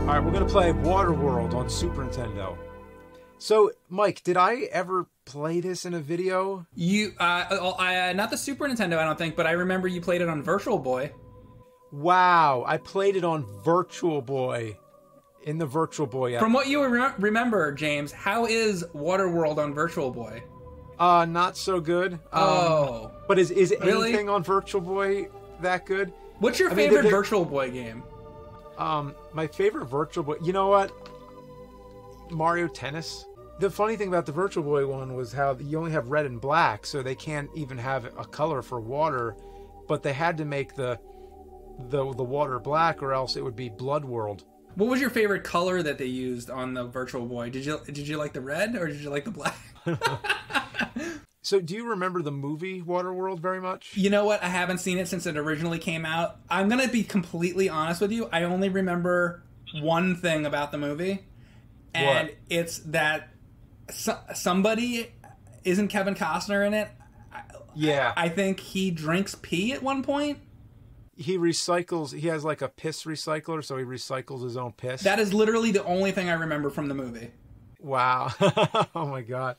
All right, we're going to play Waterworld on Super Nintendo. So, Mike, did I ever play this in a video? Not the Super Nintendo, I don't think, but I remember you played it on Virtual Boy. Wow, I played it on Virtual Boy. In the Virtual Boy app. From what you remember, James, how is Waterworld on Virtual Boy? Not so good. But is really? Anything on Virtual Boy that good? What's your favorite Virtual Boy game? My favorite Virtual Boy... You know what? Mario Tennis. The funny thing about the Virtual Boy one was how you only have red and black, so they can't even have a color for water, but they had to make the water black, or else it would be Blood World. What was your favorite color that they used on the Virtual Boy? Did you like the red, or did you like the black? So do you remember the movie Waterworld very much? You know what? I haven't seen it since it originally came out. I'm going to be completely honest with you. I only remember one thing about the movie. And what? It's that somebody... Isn't Kevin Costner in it? Yeah. I think he drinks pee at one point. He recycles... He has like a piss recycler, so he recycles his own piss. That is literally the only thing I remember from the movie. Wow. Oh my God.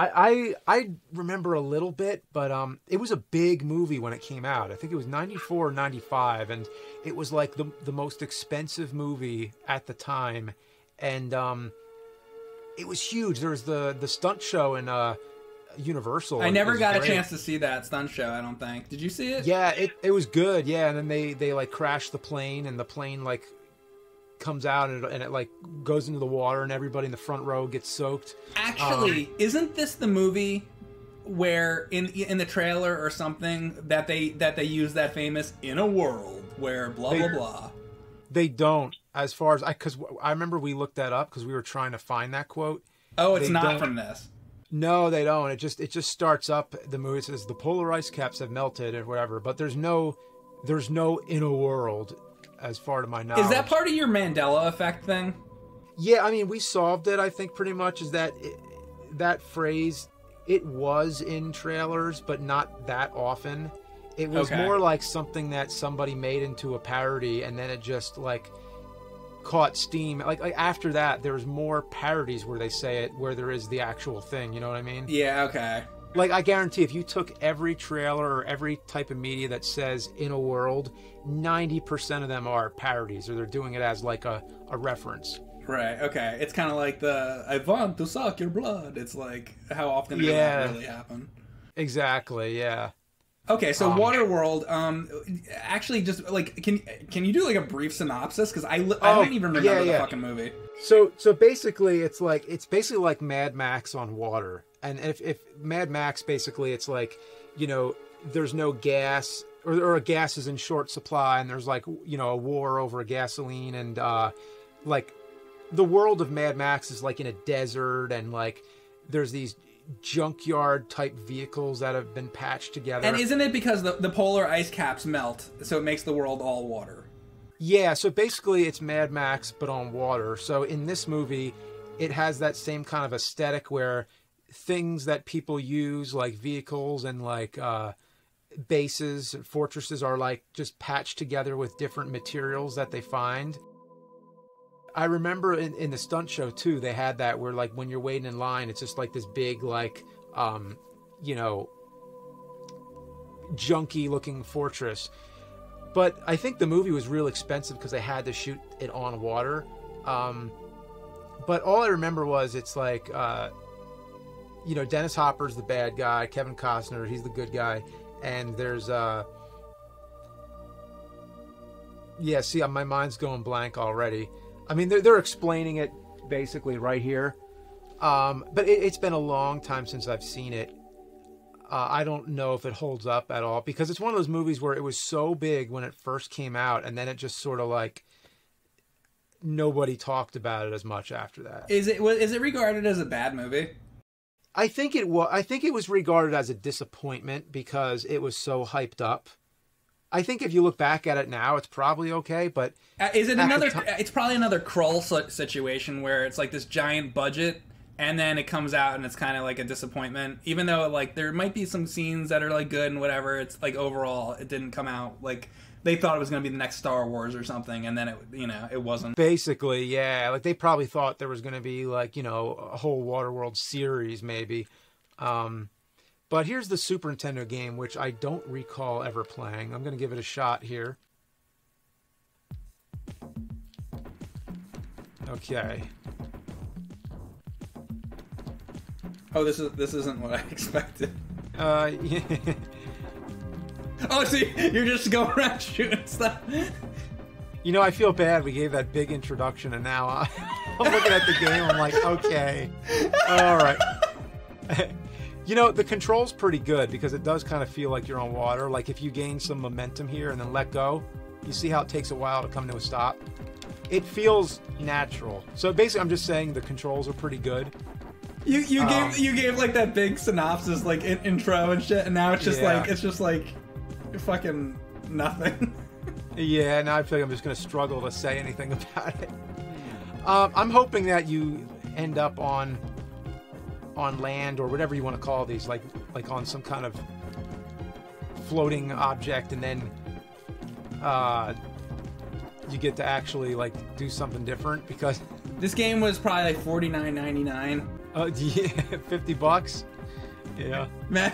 I remember a little bit, but it was a big movie when it came out. I think it was 94 or 95, and it was like the most expensive movie at the time. And it was huge. There was the Stunt Show in Universal. I never got a chance to see that Stunt Show, I don't think. Did you see it? Yeah, it was good, yeah. And then they like crashed the plane, and the plane like comes out and it like goes into the water, and everybody in the front row gets soaked. Actually, isn't this the movie where in the trailer or something that they use that famous "in a world where blah blah blah"? They don't, as far as because I remember we looked that up because we were trying to find that quote. Oh, it's not from this. No, they don't. It just starts up the movie. It says the polar ice caps have melted or whatever, but there's no "in a world." As far to my knowledge. Is that part of your Mandela effect thing? Yeah, I mean, we solved it, I think, pretty much, is that that phrase, it was in trailers, but not that often. It was more like something that somebody made into a parody, and then it just, like, caught steam. Like after that, there was more parodies where they say it, where there is the actual thing, you know what I mean? Yeah, okay. Like, I guarantee if you took every trailer or every type of media that says "in a world," 90% of them are parodies, or they're doing it as like a reference. Right, okay. It's kind of like the "I want to suck your blood." It's like, how often does that really happen? Exactly, yeah. Okay, so Waterworld, actually just, like, can you do, like, a brief synopsis? Because I don't even remember the fucking movie. So basically, it's basically like Mad Max on water. And if Mad Max, basically, it's like, you know, there's no gas, or a gas is in short supply, and there's like, you know, a war over gasoline, and like the world of Mad Max is like in a desert, and like there's these junkyard type vehicles that have been patched together. And isn't it because the polar ice caps melt, so it makes the world all water? Yeah, so basically it's Mad Max, but on water. So in this movie, it has that same kind of aesthetic where things that people use, like vehicles and like bases and fortresses, are like just patched together with different materials that they find. I remember in the Stunt Show too, they had that where like when you're waiting in line, it's just like this big like you know, junky looking fortress. But I think the movie was real expensive because they had to shoot it on water. But all I remember was it's like you know, Dennis Hopper's the bad guy, Kevin Costner, he's the good guy, and there's yeah, see, my mind's going blank already. I mean, they're explaining it basically right here, but it's been a long time since I've seen it. I don't know if it holds up at all, because it's one of those movies where it was so big when it first came out, and then it just sort of like nobody talked about it as much after that. Is it regarded as a bad movie? I think it was regarded as a disappointment because it was so hyped up. I think if you look back at it now, it's probably okay, but is it another? It's probably another Krull situation where it's like this giant budget, and then it comes out and it's kind of like a disappointment. Even though like there might be some scenes that are like good and whatever, it's like overall it didn't come out like they thought it was going to be the next Star Wars or something, and then it wasn't. Basically, yeah. Like, they probably thought there was going to be, like, a whole Waterworld series, maybe. But here's the Super Nintendo game, which I don't recall ever playing. I'm going to give it a shot here. Okay. Oh, this isn't what I expected. Yeah. Oh, see, you're just going around shooting stuff. I feel bad. We gave that big introduction, and now I'm looking at the game. I'm like, okay, all right. The control's pretty good because it does kind of feel like you're on water. Like if you gain some momentum here and then let go, you see how it takes a while to come to a stop? It feels natural. So basically, I'm just saying the controls are pretty good. You gave like that big synopsis, like intro and shit, and now it's just like fucking nothing. Yeah, now I feel like I'm just going to struggle to say anything about it. I'm hoping that you end up on land or whatever you want to call these, like on some kind of floating object, and then you get to actually like do something different, because this game was probably like $49.99. Yeah, $50. Yeah, man,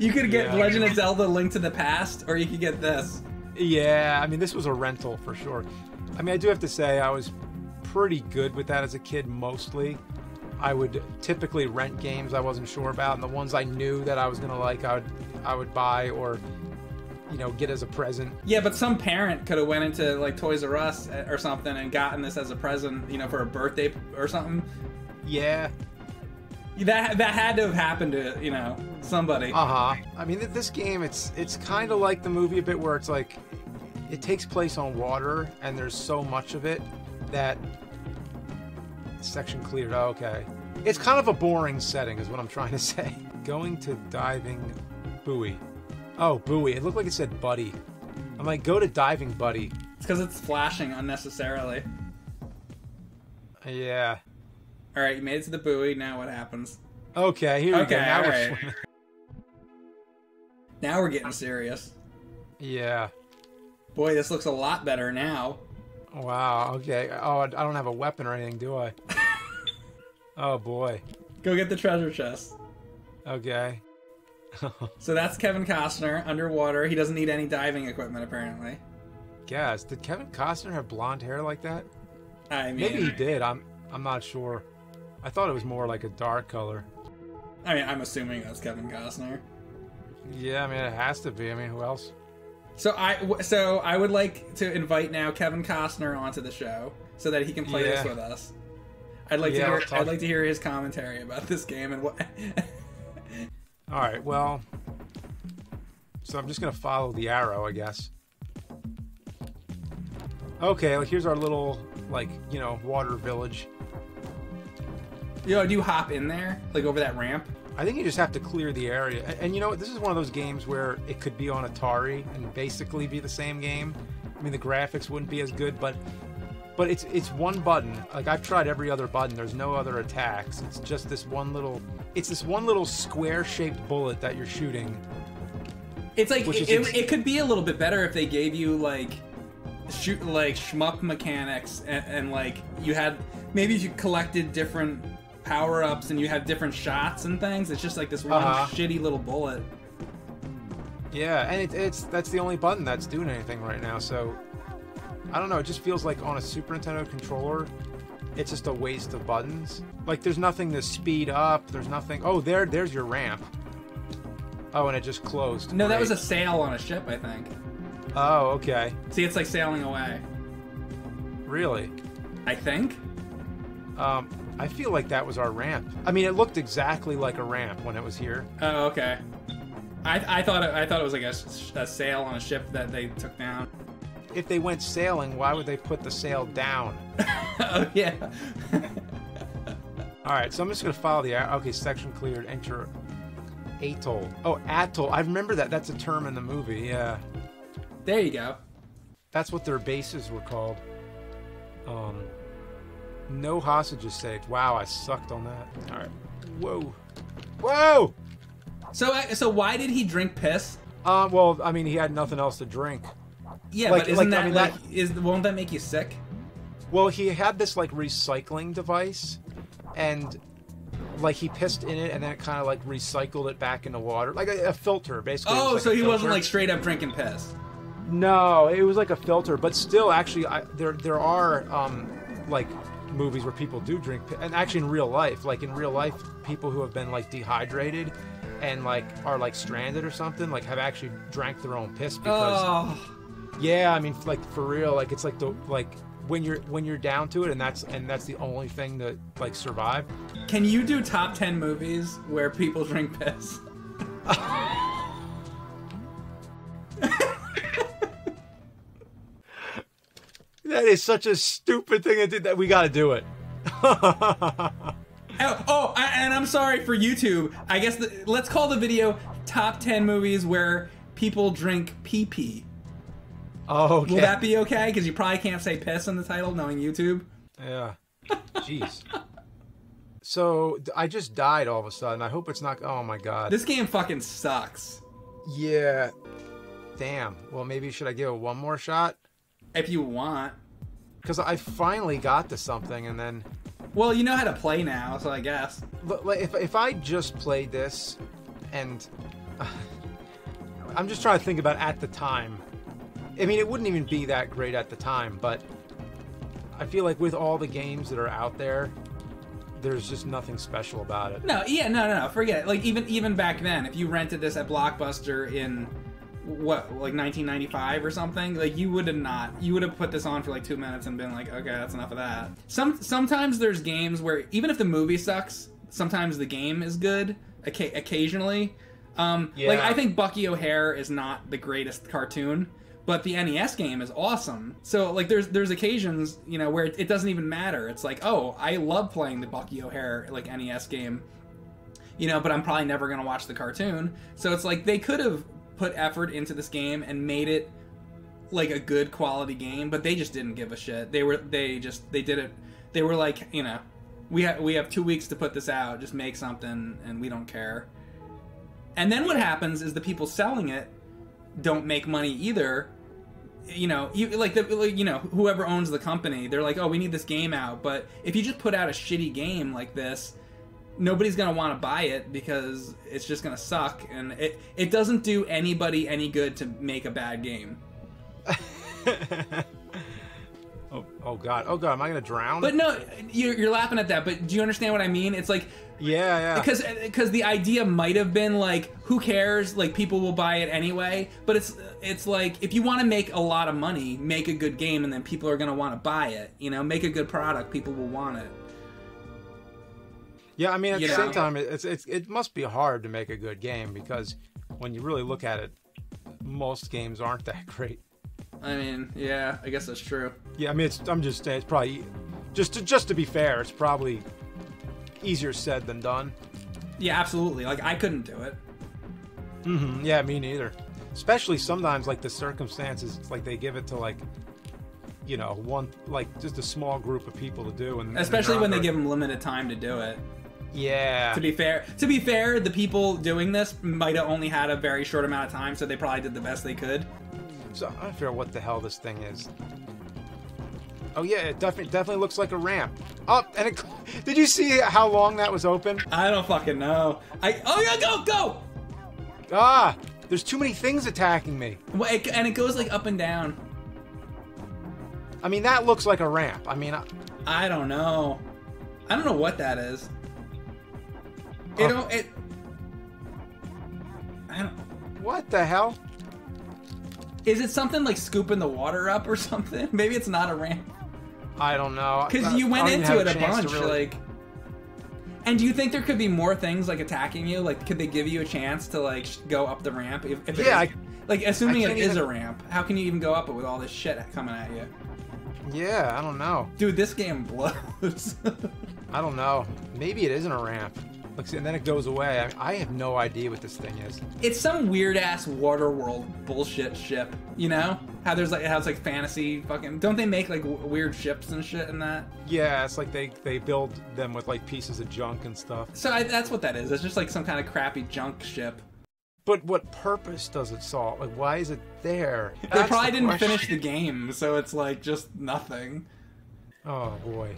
you could get Legend of Zelda: Link to the Past, or you could get this. Yeah, I mean, this was a rental for sure. I mean, I do have to say I was pretty good with that as a kid. Mostly, I would typically rent games I wasn't sure about, and the ones I knew that I was gonna like, I would buy or get as a present. Yeah, but some parent could have went into like Toys R Us or something and gotten this as a present, for a birthday or something. Yeah. That had to have happened to, somebody. I mean, this game, it's kind of like the movie a bit, where it's like it takes place on water and there's so much of it that section cleared. Oh, okay. It's kind of a boring setting is what I'm trying to say. Going to diving buoy. Oh, buoy. It looked like it said buddy. I'm like, go to diving buddy. It's because it's flashing unnecessarily. Yeah. All right, you made it to the buoy. Now what happens? Okay, here we go. Now we're right. Now we're getting serious. Yeah. Boy, this looks a lot better now. Wow, okay. Oh, I don't have a weapon or anything, do I? Oh, boy. Go get the treasure chest. Okay. So that's Kevin Costner underwater. He doesn't need any diving equipment, apparently. Guess, did Kevin Costner have blonde hair like that? I mean, maybe he did. I'm not sure. I thought it was more like a dark color. I mean, I'm assuming that's Kevin Costner. Yeah, I mean, it has to be. I mean, who else? So I would like to invite now Kevin Costner onto the show so that he can play this with us. I'd like to hear his commentary about this game and what. All right, well, so I'm just gonna follow the arrow, I guess. Okay, like here's our little water village. Do you hop in there, like over that ramp? I think you just have to clear the area. And you know what? This is one of those games where it could be on Atari and basically be the same game. I mean, the graphics wouldn't be as good, but it's one button. Like, I've tried every other button. There's no other attacks. It's just this one little square-shaped bullet that you're shooting. It's like it could be a little bit better if they gave you shmup mechanics and you had, maybe if you collected different power-ups and you had different shots and things. It's just like this one shitty little bullet. Yeah, and that's the only button that's doing anything right now, so I don't know, it just feels like on a Super Nintendo controller it's just a waste of buttons. Like, there's nothing to speed up, there's nothing. Oh, there's your ramp. Oh, and it just closed. No, that was a sail on a ship, I think. Oh, okay. See, it's like sailing away. Really? I think. I feel like that was our ramp. I mean, it looked exactly like a ramp when it was here. Oh, okay. I thought it was like a sail on a ship that they took down. If they went sailing, why would they put the sail down? Oh, yeah. All right, so I'm just going to follow the... Okay, section cleared. Enter atoll. Oh, atoll. I remember that. That's a term in the movie, yeah. There you go. That's what their bases were called. No hostages saved. Wow, I sucked on that. All right. Whoa. Whoa! So why did he drink piss? Well, I mean, he had nothing else to drink. Yeah, but isn't that won't that make you sick? Well, he had this like recycling device, and like he pissed in it, and then it kind of like recycled it back into water, like a filter, basically. Oh, like so he wasn't like straight up drinking piss. No, it was like a filter, but still, actually, there are like movies where people do drink, and actually in real life, people who have been like dehydrated and like are like stranded or something, like have actually drank their own piss because. Yeah, I mean, like for real, like it's like when you're down to it, and that's the only thing that like survive. Can you do top 10 movies where people drink piss? That is such a stupid thing to do. That we got to do it. And I'm sorry for YouTube. I guess let's call the video "Top 10 Movies Where People Drink Pee-Pee." Oh, okay. Will that be okay? Because you probably can't say piss in the title, knowing YouTube. Yeah. Jeez. So I just died all of a sudden. I hope it's not. Oh my god. This game fucking sucks. Yeah. Damn. Well, maybe should I give it one more shot? If you want. Because I finally got to something, and then. Well, you know how to play now, so I guess. If I just played this, and I'm just trying to think about at the time. I mean, it wouldn't even be that great at the time, but I feel like with all the games that are out there, there's just nothing special about it. No, forget it. Like even back then, if you rented this at Blockbuster in like 1995 or something, like you would have put this on for like 2 minutes and been like, okay, that's enough of that. Sometimes there's games where even if the movie sucks, sometimes the game is good. Occasionally, like I think Bucky O'Hare is not the greatest cartoon. But the NES game is awesome. So, like, there's occasions, you know, where it doesn't even matter. It's like, oh, I love playing the Bucky O'Hare, like, NES game, you know, but I'm probably never going to watch the cartoon. So it's like they could have put effort into this game and made it, like, a good quality game, but they just didn't give a shit. They did it. They were like, you know, we have 2 weeks to put this out. Just make something, and we don't care. And then what happens is the people selling it don't make money either. You know, whoever owns the company, they're like, oh, we need this game out. But if you just put out a shitty game like this, nobody's gonna want to buy it because it's just gonna suck, and it doesn't do anybody any good to make a bad game. Oh god, am I gonna drown? But no, you're laughing at that, but do you understand what I mean? It's like, yeah. Because the idea might have been like, who cares? Like, people will buy it anyway. But it's like, if you want to make a lot of money, make a good game, and then people are gonna want to buy it. You know, make a good product, people will want it. Yeah, I mean, at the same time, it must be hard to make a good game, because when you really look at it, most games aren't that great. I mean, yeah, I guess that's true. Yeah, I mean, I'm just saying, it's probably just to be fair, it's probably easier said than done. Yeah, absolutely. Like, I couldn't do it. Mm-hmm. Yeah, me neither. Especially sometimes, like, the circumstances, it's like they give it to, like, you know, one, like, just a small group of people to do, and especially when they give them limited time to do it. Yeah. To be fair, the people doing this might have only had a very short amount of time, so they probably did the best they could. So I don't figure what the hell this thing is. Oh yeah, it definitely looks like a ramp. Oh, and did you see how long that was open? I don't fucking know. Oh yeah, go! Ah, there's too many things attacking me. Well, and it goes like up and down. I mean, that looks like a ramp. I mean, I don't know. I don't know what that is. I don't. What the hell? Is it something like scooping the water up or something? Maybe it's not a ramp. I don't know. Because you went into it a bunch, really... like. And do you think there could be more things like attacking you? Like, could they give you a chance to like go up the ramp? If yeah. Like, assuming it is a ramp, how can you even go up it with all this shit coming at you? Yeah, I don't know. Dude, this game blows. I don't know. Maybe it isn't a ramp. And then it goes away. I have no idea what this thing is. It's some weird ass Waterworld bullshit ship. You know how it's like fantasy fucking. Don't they make like weird ships and shit in that? Yeah, it's like they build them with like pieces of junk and stuff. So that's what that is. It's just like some kind of crappy junk ship. But what purpose does it solve? Like, why is it there? They probably didn't finish the game, so it's like just nothing. Oh boy.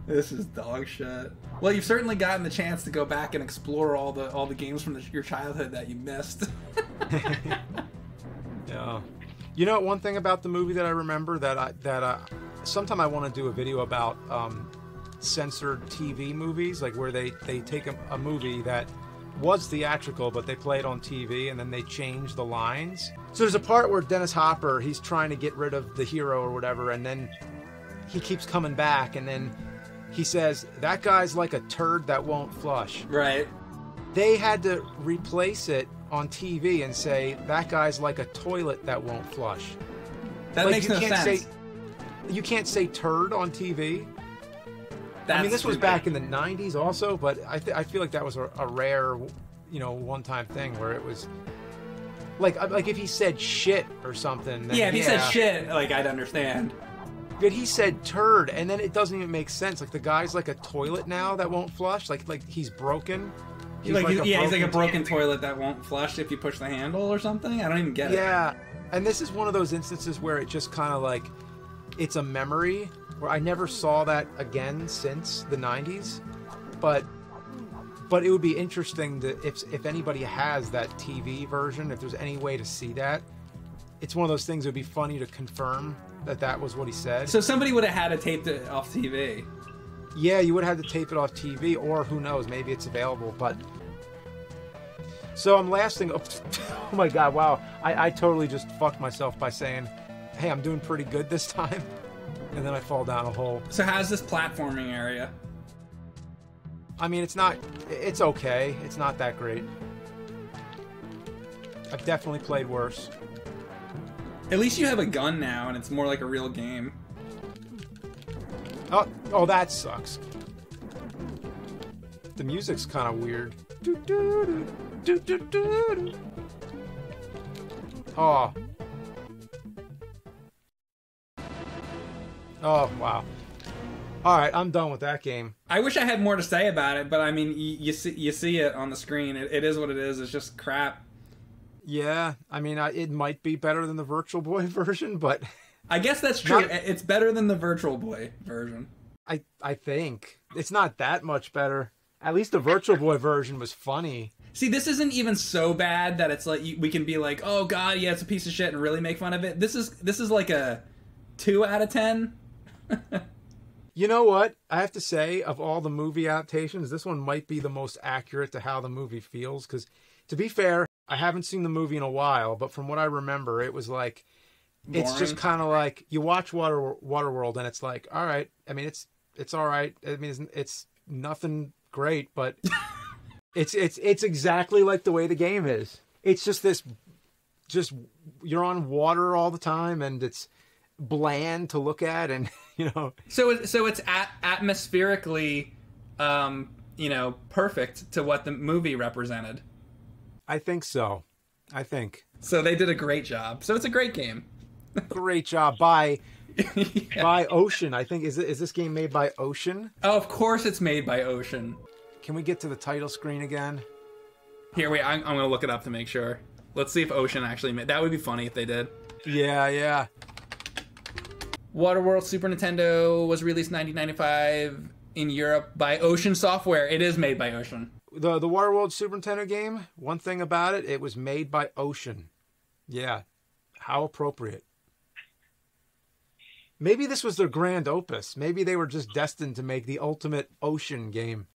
This is dog shit. Well, you've certainly gotten the chance to go back and explore all the games from your childhood that you missed. Yeah. You know, one thing about the movie that I remember that sometime I want to do a video about censored TV movies, like where they take a movie that was theatrical, but they play it on TV and then they change the lines. So there's a part where Dennis Hopper, he's trying to get rid of the hero or whatever, and then he keeps coming back, and then he says, that guy's like a turd that won't flush. Right. They had to replace it on TV and say, that guy's like a toilet that won't flush. That makes no sense. You can't say turd on TV. That's I mean, this was stupid. back in the 90s also, but I feel like that was a rare, one-time thing where it was... Like if he said shit or something... Then, yeah, if he said shit, like, I'd understand. But he said turd, and then it doesn't even make sense. Like, the guy's like a toilet now that won't flush. Like he's broken. He's like a broken toilet that won't flush if you push the handle or something. I don't even get it. Yeah, and this is one of those instances where it just kind of like, it's a memory where I never saw that again since the 90s. But it would be interesting to, if anybody has that TV version, if there's any way to see that. It's one of those things that would be funny to confirm that was what he said. So somebody would have had to tape it off TV. Yeah, you would have had to tape it off TV, or who knows, maybe it's available, but... So I'm lasting... Oh my god, wow. I totally just fucked myself by saying, hey, I'm doing pretty good this time, and then I fall down a hole. So how's this platforming area? I mean, it's okay. It's not that great. I've definitely played worse. At least you have a gun now, and it's more like a real game. Oh, that sucks. The music's kind of weird. Oh. Oh, wow. Alright, I'm done with that game. I wish I had more to say about it, but I mean, you see it on the screen. It is what it is. It's just crap. Yeah, I mean, it might be better than the Virtual Boy version, but... I guess that's true. It's better than the Virtual Boy version. I think. It's not that much better. At least the Virtual Boy version was funny. See, this isn't even so bad that it's like we can be like, oh god, yeah, it's a piece of shit, and really make fun of it. This is like a 2 out of 10. You know what? I have to say, of all the movie adaptations, this one might be the most accurate to how the movie feels. Because, to be fair, I haven't seen the movie in a while, but from what I remember, it was like... Boring. It's just kind of like, you watch Waterworld, and it's like, all right. I mean, it's all right. I mean, it's nothing great, but it's exactly like the way the game is. It's just you're on water all the time, and it's bland to look at, and So it's atmospherically, perfect to what the movie represented. I think so. So they did a great job. So it's a great game. Great job by Yeah. by Ocean. I think is this game made by Ocean? Oh, of course it's made by Ocean. Can we get to the title screen again? Here, wait, I'm gonna look it up to make sure. Let's see if Ocean actually made. That would be funny if they did. Yeah. Waterworld Super Nintendo was released 1995 in Europe by Ocean Software. It is made by Ocean. The Waterworld Super Nintendo game, one thing about it, it was made by Ocean. Yeah. How appropriate. Maybe this was their grand opus. Maybe they were just destined to make the ultimate Ocean game.